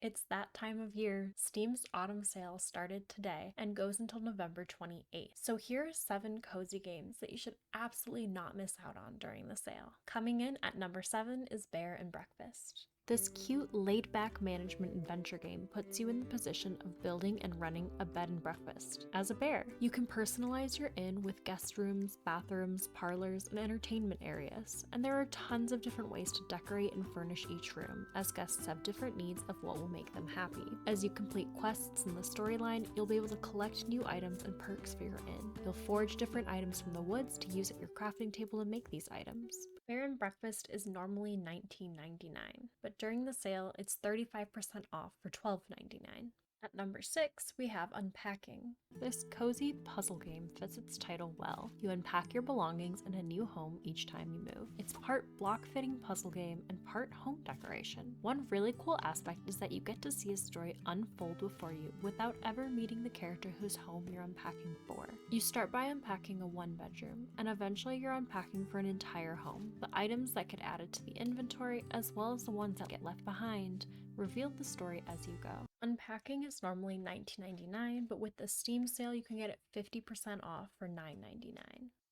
It's that time of year. Steam's autumn sale started today and goes until November 28th. So here are 7 cozy games that you should absolutely not miss out on during the sale. Coming in at number 7 is Bear and Breakfast. This cute, laid-back management adventure game puts you in the position of building and running a bed and breakfast. As a bear, you can personalize your inn with guest rooms, bathrooms, parlors, and entertainment areas, and there are tons of different ways to decorate and furnish each room, as guests have different needs of what will make them happy. As you complete quests in the storyline, you'll be able to collect new items and perks for your inn. You'll forge different items from the woods to use at your crafting table to make these items. Bear and Breakfast is normally $19.99, but during the sale, it's 35% off for $12.99. At number 6, we have Unpacking. This cozy puzzle game fits its title well. You unpack your belongings in a new home each time you move. It's part block-fitting puzzle game and part home decoration. One really cool aspect is that you get to see a story unfold before you without ever meeting the character whose home you're unpacking for. You start by unpacking a 1-bedroom, and eventually you're unpacking for an entire home. The items that get added to the inventory, as well as the ones that get left behind, reveal the story as you go. Unpacking is normally $19.99, but with the Steam sale, you can get it 50% off for $9.99.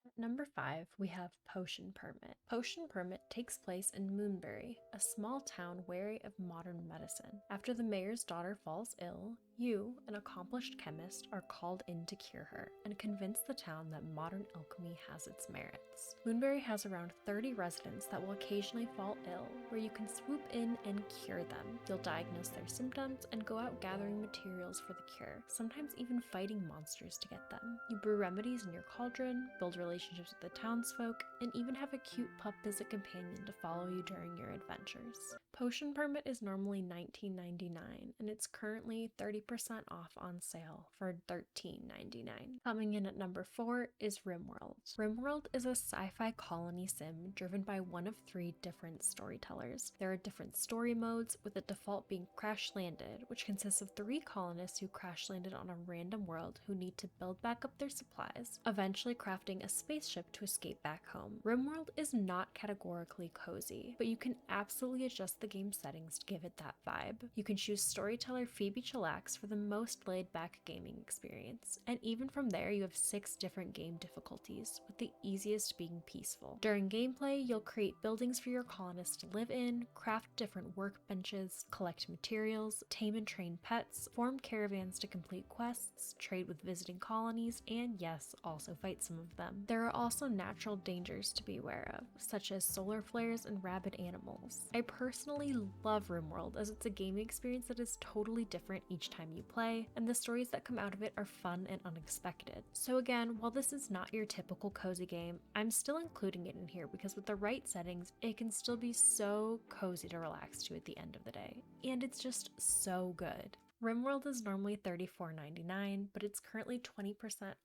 At number 5, we have Potion Permit. Potion Permit takes place in Moonbury, a small town wary of modern medicine. After the mayor's daughter falls ill, you, an accomplished chemist, are called in to cure her and convince the town that modern alchemy has its merits. Moonbury has around 30 residents that will occasionally fall ill, where you can swoop in and cure them. You'll diagnose their symptoms and go out gathering materials for the cure, sometimes even fighting monsters to get them. You brew remedies in your cauldron, build relationships with the townsfolk, and even have a cute pup as a companion to follow you during your adventures. Potion Permit is normally $19.99, and it's currently 30% off on sale for $13.99. Coming in at number 4 is RimWorld. RimWorld is a sci-fi colony sim driven by one of 3 different storytellers. There are different story modes, with the default being Crash Landed, which consists of 3 colonists who crash landed on a random world who need to build back up their supplies, eventually crafting a spaceship to escape back home. RimWorld is not categorically cozy, but you can absolutely adjust the game settings to give it that vibe. You can choose storyteller Phoebe Chillax for the most laid-back gaming experience, and even from there you have 6 different game difficulties, with the easiest being peaceful. During gameplay, you'll create buildings for your colonists to live in, craft different workbenches, collect materials, tame and train pets, form caravans to complete quests, trade with visiting colonies, and yes, also fight some of them. There are also natural dangers to be aware of, such as solar flares and rabid animals. I personally love RimWorld, as it's a gaming experience that is totally different each time you play, and the stories that come out of it are fun and unexpected. So again, while this is not your typical cozy game, I'm still including it in here because with the right settings, it can still be so cozy to relax to at the end of the day. And it's just so good. RimWorld is normally $34.99, but it's currently 20%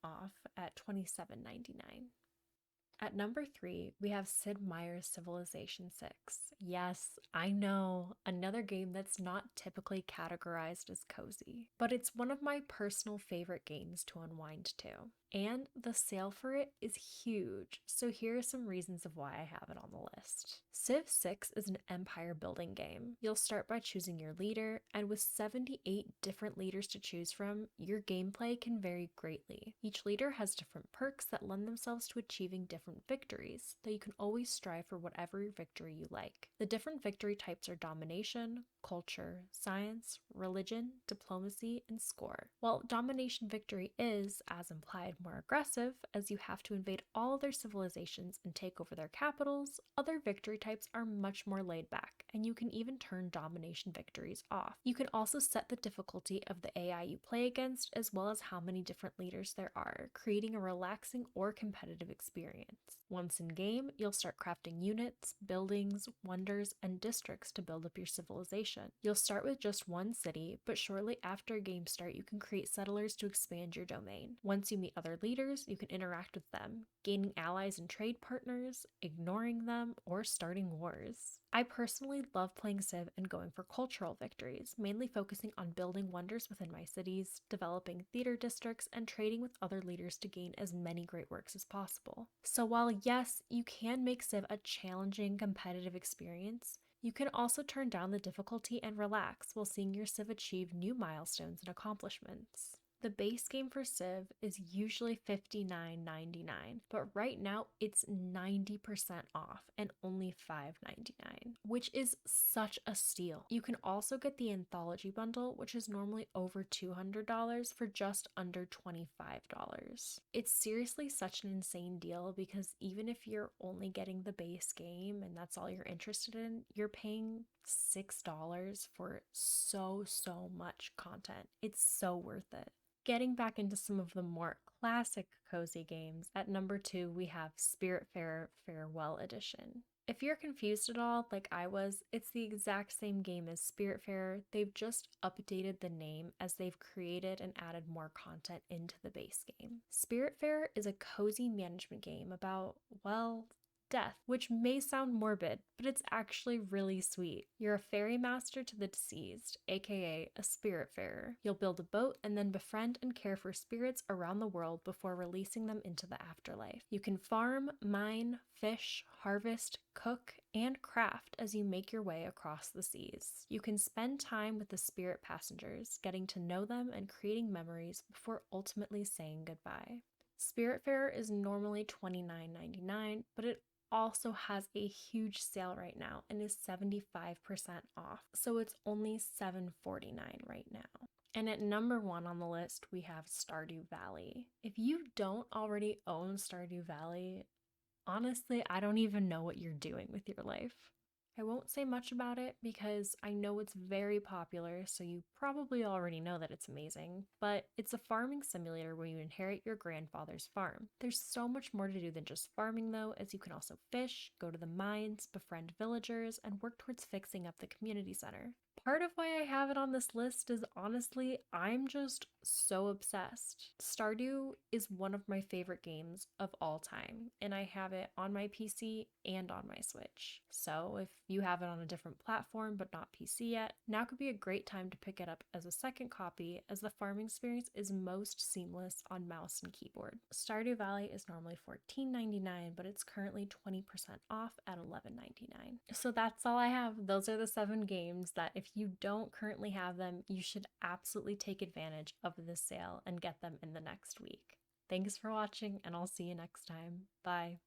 off at $27.99. At number 3, we have Sid Meier's Civilization 6. Yes, I know, another game that's not typically categorized as cozy, but it's one of my personal favorite games to unwind to. And the sale for it is huge, so here are some reasons of why I have it on the list. Civ 6 is an empire building game. You'll start by choosing your leader, and with 78 different leaders to choose from, your gameplay can vary greatly. Each leader has different perks that lend themselves to achieving different victories, though you can always strive for whatever victory you like. The different victory types are domination, culture, science, religion, diplomacy, and score. While domination victory is, as implied, more aggressive, as you have to invade all their civilizations and take over their capitals, other victory types are much more laid back, and you can even turn domination victories off. You can also set the difficulty of the AI you play against, as well as how many different leaders there are, creating a relaxing or competitive experience. Once in game, you'll start crafting units, buildings, wonders, and districts to build up your civilization. You'll start with just one city, but shortly after game start, you can create settlers to expand your domain. Once you meet other leaders, you can interact with them, gaining allies and trade partners, ignoring them, or starting wars. I personally love playing Civ and going for cultural victories, mainly focusing on building wonders within my cities, developing theater districts, and trading with other leaders to gain as many great works as possible. So while yes, you can make Civ a challenging competitive experience, You can also turn down the difficulty and relax while seeing your Civ achieve new milestones and accomplishments. The base game for Civ is usually $59.99, but right now it's 90% off and only $5.99, which is such a steal. You can also get the Anthology Bundle, which is normally over $200 for just under $25. It's seriously such an insane deal because even if you're only getting the base game and that's all you're interested in, you're paying $6 for so much content. It's so worth it. Getting back into some of the more classic cozy games, at number 2 we have Spiritfarer Farewell Edition. If you're confused at all, like I was, it's the exact same game as Spiritfarer. They've just updated the name as they've created and added more content into the base game. Spiritfarer is a cozy management game about, well, death, which may sound morbid, but it's actually really sweet. You're a ferry master to the deceased, aka a spiritfarer. You'll build a boat and then befriend and care for spirits around the world before releasing them into the afterlife. You can farm, mine, fish, harvest, cook, and craft as you make your way across the seas. You can spend time with the spirit passengers, getting to know them and creating memories before ultimately saying goodbye. Spiritfarer is normally $29.99, but it also has a huge sale right now and is 75% off. So it's only $7.49 right now. And at number 1 on the list, we have Stardew Valley. If you don't already own Stardew Valley, honestly, I don't even know what you're doing with your life. I won't say much about it because I know it's very popular, so you probably already know that it's amazing, but it's a farming simulator where you inherit your grandfather's farm. There's so much more to do than just farming though, as you can also fish, go to the mines, befriend villagers, and work towards fixing up the community center. Part of why I have it on this list is honestly, I'm just so obsessed. Stardew is one of my favorite games of all time, and I have it on my PC and on my Switch. So if you have it on a different platform but not PC yet, now could be a great time to pick it up as a second copy, as the farming experience is most seamless on mouse and keyboard. Stardew Valley is normally $14.99, but it's currently 20% off at $11.99. So that's all I have. Those are the 7 games that if you don't currently have them, you should absolutely take advantage of this sale and get them in the next week. Thanks for watching, and I'll see you next time. Bye.